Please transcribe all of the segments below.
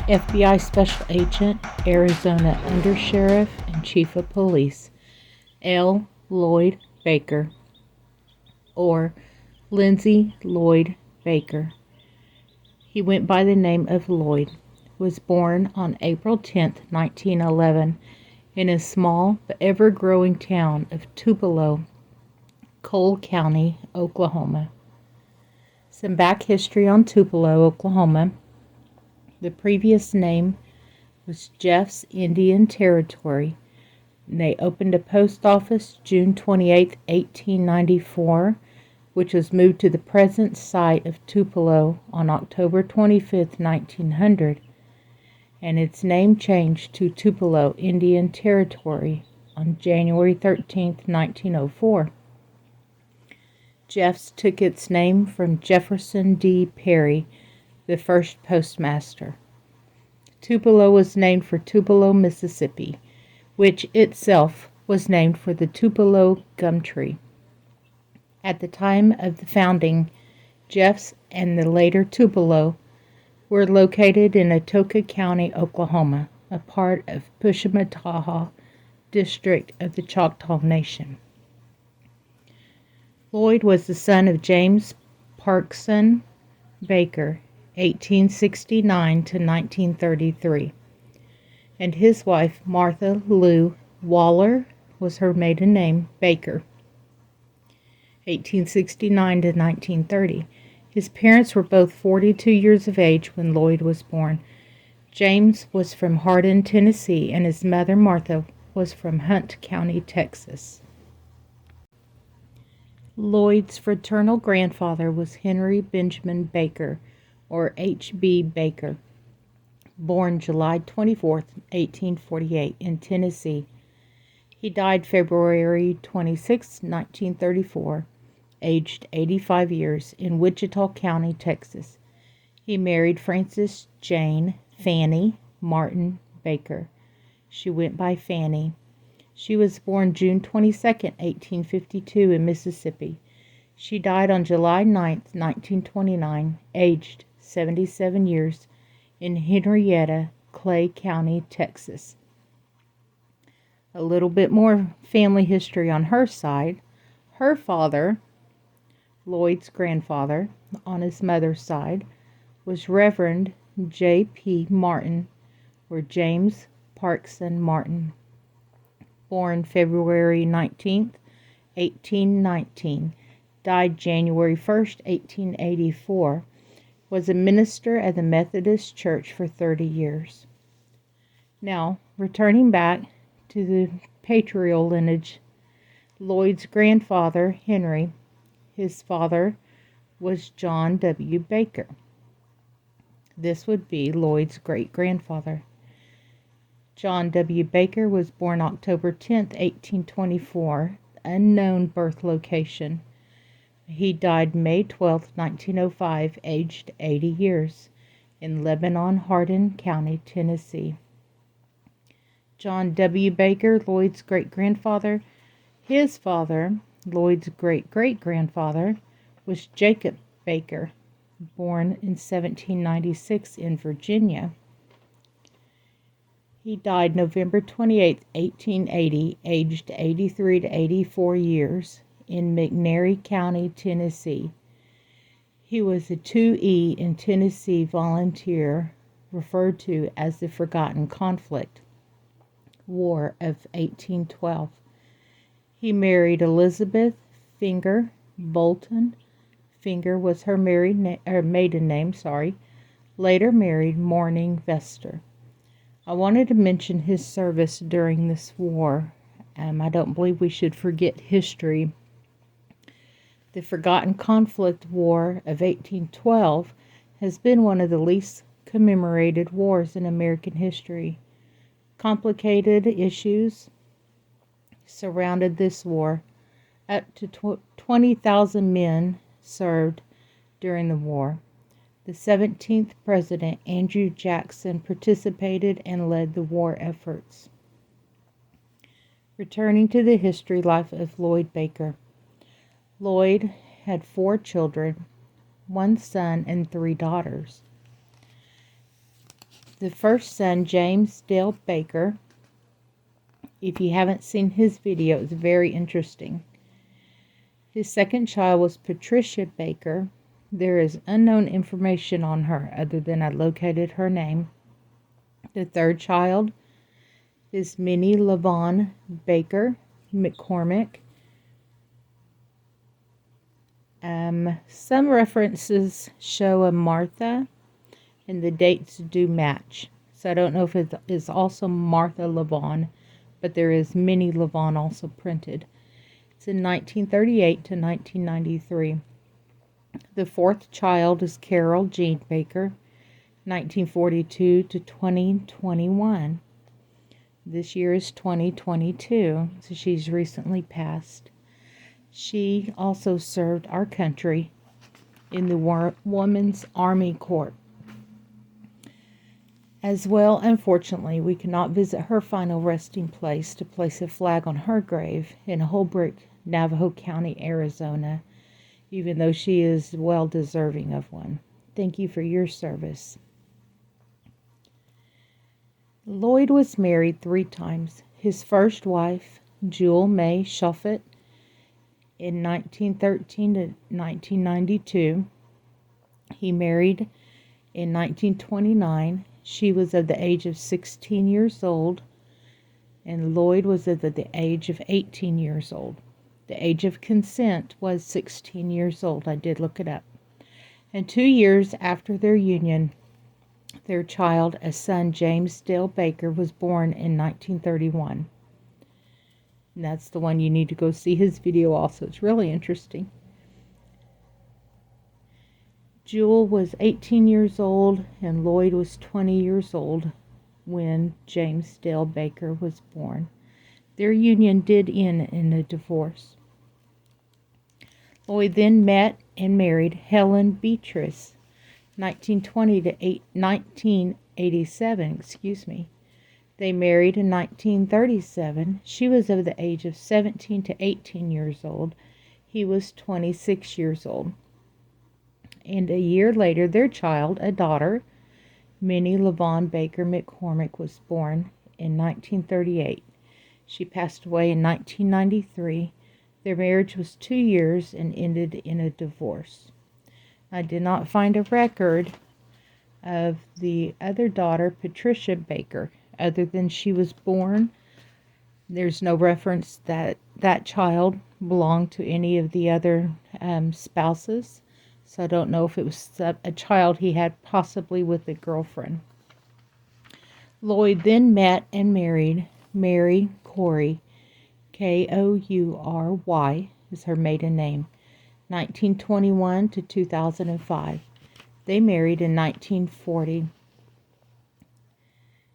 FBI Special Agent, Arizona Undersheriff, and Chief of Police, L. Lloyd Baker, or Lindsay Lloyd Baker. He went by the name of Lloyd. Was born on April 10, 1911, in a small but ever-growing town of Tupelo, Cole County, Oklahoma. Some back history on Tupelo, Oklahoma. The previous name was Jeff's Indian Territory. They opened a post office June 28, 1894, which was moved to the present site of Tupelo on October 25, 1900, and its name changed to Tupelo Indian Territory on January 13, 1904. Jeff's took its name from Jefferson D. Perry, the first postmaster. Tupelo was named for Tupelo, Mississippi, which itself was named for the Tupelo gum tree. At the time of the founding, Jeff's and the later Tupelo were located in Atoka County, Oklahoma, a part of Pushmataha District of the Choctaw Nation. Lloyd was the son of James Parkson Baker, 1869 to 1933, and his wife Martha Lou Waller was her maiden name, Baker, 1869 to 1930. His parents were both 42 years of age when Lloyd was born. James was from Hardin, Tennessee, and his mother, Martha, was from Hunt County, Texas. Lloyd's fraternal grandfather was Henry Benjamin Baker, or H.B. Baker, born July 24, 1848, in Tennessee. He died February 26, 1934, aged 85 years, in Wichita County, Texas. He married Frances Jane Fanny Martin Baker. She went by Fanny. She was born June 22, 1852, in Mississippi. She died on July 9, 1929, aged 77 years, in Henrietta, Clay County, Texas. A little bit more family history on her side. Her father, Lloyd's grandfather, on his mother's side, was Reverend J.P. Martin, or James Parkson Martin. Born February 19, 1819, died January 1, 1884, was a minister at the Methodist Church for 30 years. Now, returning back to the patriarchal lineage, Lloyd's grandfather, Henry, his father was John W. Baker. This would be Lloyd's great-grandfather. John W. Baker was born October 10, 1824, unknown birth location. He died May 12, 1905, aged 80 years, in Lebanon, Hardin County, Tennessee. John W. Baker, Lloyd's great-grandfather. His father, Lloyd's great-great-grandfather, was Jacob Baker, born in 1796 in Virginia. He died November 28, 1880, aged 83 to 84 years, in McNairy County, Tennessee. He was a 2E in Tennessee volunteer, referred to as the Forgotten Conflict War of 1812. He married Elizabeth Finger Bolton. Finger was her maiden name, later married Morning Vester. I wanted to mention his service during this war. I don't believe we should forget history. The Forgotten Conflict War of 1812 has been one of the least commemorated wars in American history. Complicated issues surrounded this war. Up to 20,000 men served during the war. The 17th President, Andrew Jackson, participated and led the war efforts. Returning to the history life of Lloyd Baker. Lloyd had 4 children, 1 son and 3 daughters. The first son, James Dale Baker, if you haven't seen his video, it's very interesting. His second child was Patricia Baker. There is unknown information on her other than I located her name. The third child is Minnie LaVon Baker McCormick. Some references show a Martha, and the dates do match. So I don't know if it is also Martha LaVon, but there is Minnie LaVon also printed. It's in 1938 to 1993. The fourth child is Carol Jean Baker, 1942 to 2021. This year is 2022, so she's recently passed. She also served our country in the Women's Army Corps. As well, unfortunately, we cannot visit her final resting place to place a flag on her grave in Holbrook, Navajo County, Arizona, even though she is well deserving of one. Thank you for your service. Lloyd was married 3 times. His first wife, Jewel May Shuffett, in 1913 to 1992. He married in 1929. She was of the age of 16 years old, and Lloyd was of the age of 18 years old. The age of consent was 16 years old. I did look it up. And 2 years after their union, their child, a son, James Dale Baker, was born in 1931. And that's the one you need to go see his video also. It's really interesting. Jewel was 18 years old and Lloyd was 20 years old when James Dale Baker was born. Their union did end in a divorce. Lloyd then met and married Helen Beatrice, 1920 to 1987. They married in 1937. She was of the age of 17 to 18 years old. He was 26 years old. And a year later, their child, a daughter, Minnie LaVon Baker McCormick, was born in 1938. She passed away in 1993. Their marriage was 2 years and ended in a divorce. I did not find a record of the other daughter, Patricia Baker, other than she was born. There's no reference that that child belonged to any of the other spouses. So I don't know if it was a child he had possibly with a girlfriend. Lloyd then met and married Mary Coury, Koury is her maiden name, 1921 to 2005. They married in 1940.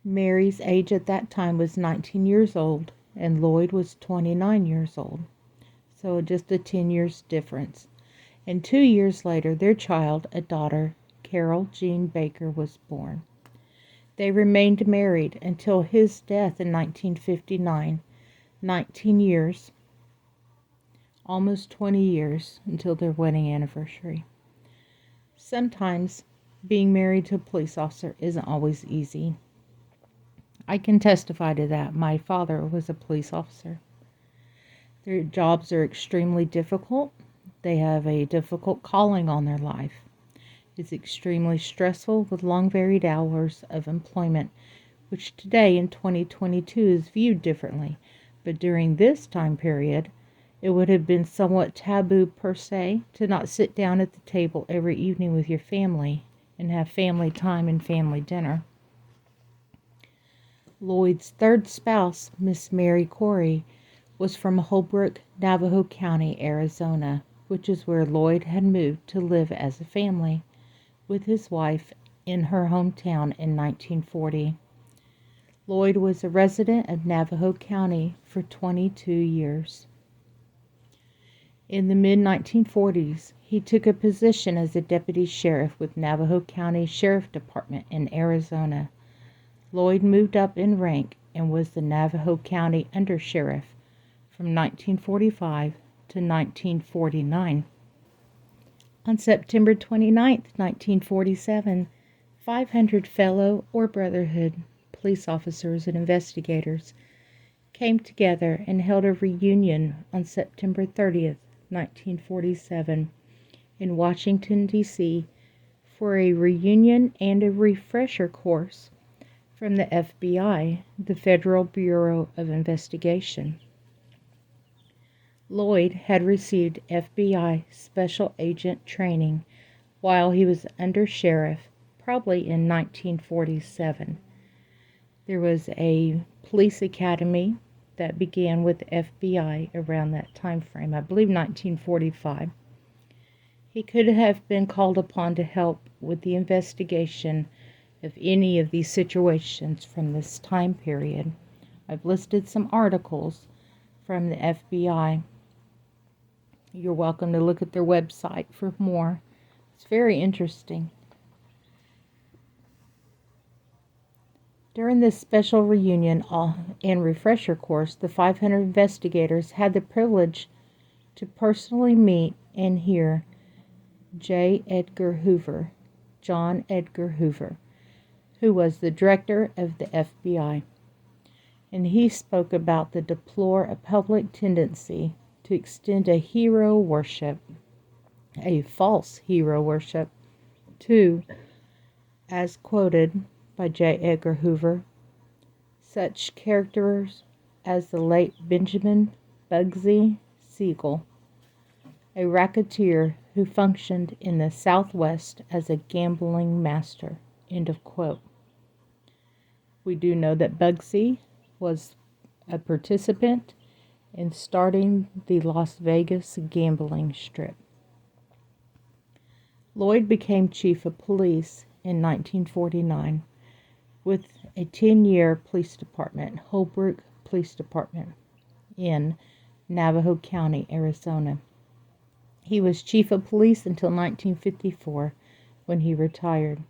Mary's age at that time was 19 years old, and Lloyd was 29 years old. So just a 10 years difference. And 2 years later, their child, a daughter, Carol Jean Baker, was born. They remained married until his death in 1959, 19 years, almost 20 years until their wedding anniversary. Sometimes being married to a police officer isn't always easy. I can testify to that. My father was a police officer. Their jobs are extremely difficult. They have a difficult calling on their life. It's extremely stressful with long varied hours of employment, which today in 2022 is viewed differently. But during this time period, it would have been somewhat taboo per se to not sit down at the table every evening with your family and have family time and family dinner. Lloyd's third spouse, Miss Mary Coury, was from Holbrook, Navajo County, Arizona, which is where Lloyd had moved to live as a family with his wife in her hometown in 1940. Lloyd was a resident of Navajo County for 22 years. In the mid-1940s, he took a position as a deputy sheriff with Navajo County Sheriff Department in Arizona. Lloyd moved up in rank and was the Navajo County Undersheriff from 1945 to 1949. On September 29, 1947, 500 fellow or Brotherhood police officers and investigators came together and held a reunion on September 30th, 1947, in Washington, D.C., for a reunion and a refresher course from the FBI, the Federal Bureau of Investigation. Lloyd had received FBI special agent training while he was Undersheriff, probably in 1947. There was a police academy that began with the FBI around that time frame, I believe 1945. He could have been called upon to help with the investigation of any of these situations from this time period. I've listed some articles from the FBI. You're welcome to look at their website for more. It's very interesting. During this special reunion and refresher course, the 500 investigators had the privilege to personally meet and hear John Edgar Hoover, who was the director of the FBI. And he spoke about the deplore a public tendency to extend a hero worship, a false hero worship, to, as quoted by J. Edgar Hoover, such characters as the late Benjamin Bugsy Siegel, a racketeer who functioned in the Southwest as a gambling master. End of quote. We do know that Bugsy was a participant in starting the Las Vegas gambling strip. Lloyd became chief of police in 1949 with a 10-year police department, Holbrook Police Department, in Navajo County, Arizona. He was chief of police until 1954 when he retired.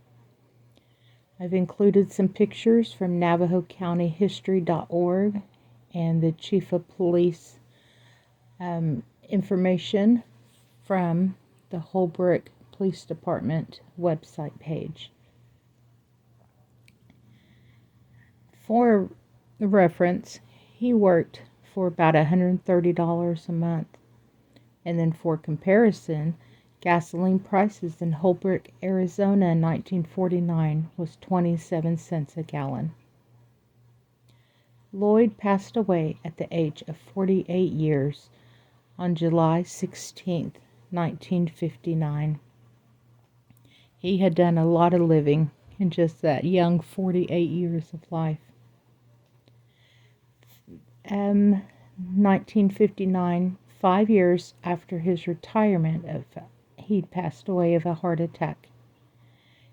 I've included some pictures from NavajoCountyHistory.org and the chief of police information from the Holbrook Police Department website page. For reference, he worked for about $130 a month. And then for comparison, gasoline prices in Holbrook, Arizona in 1949 was 27 cents a gallon. Lloyd passed away at the age of 48 years on July 16, 1959. He had done a lot of living in just that young 48 years of life. 1959, 5 years after his retirement, he passed away of a heart attack.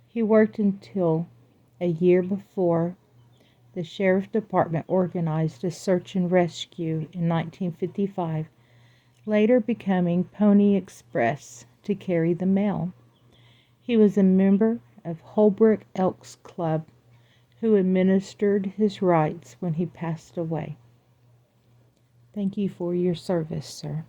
He worked until a year before the Sheriff Department organized a search and rescue in 1955, later becoming Pony Express to carry the mail. He was a member of Holbrook Elks Club who administered his rights when he passed away. Thank you for your service, sir.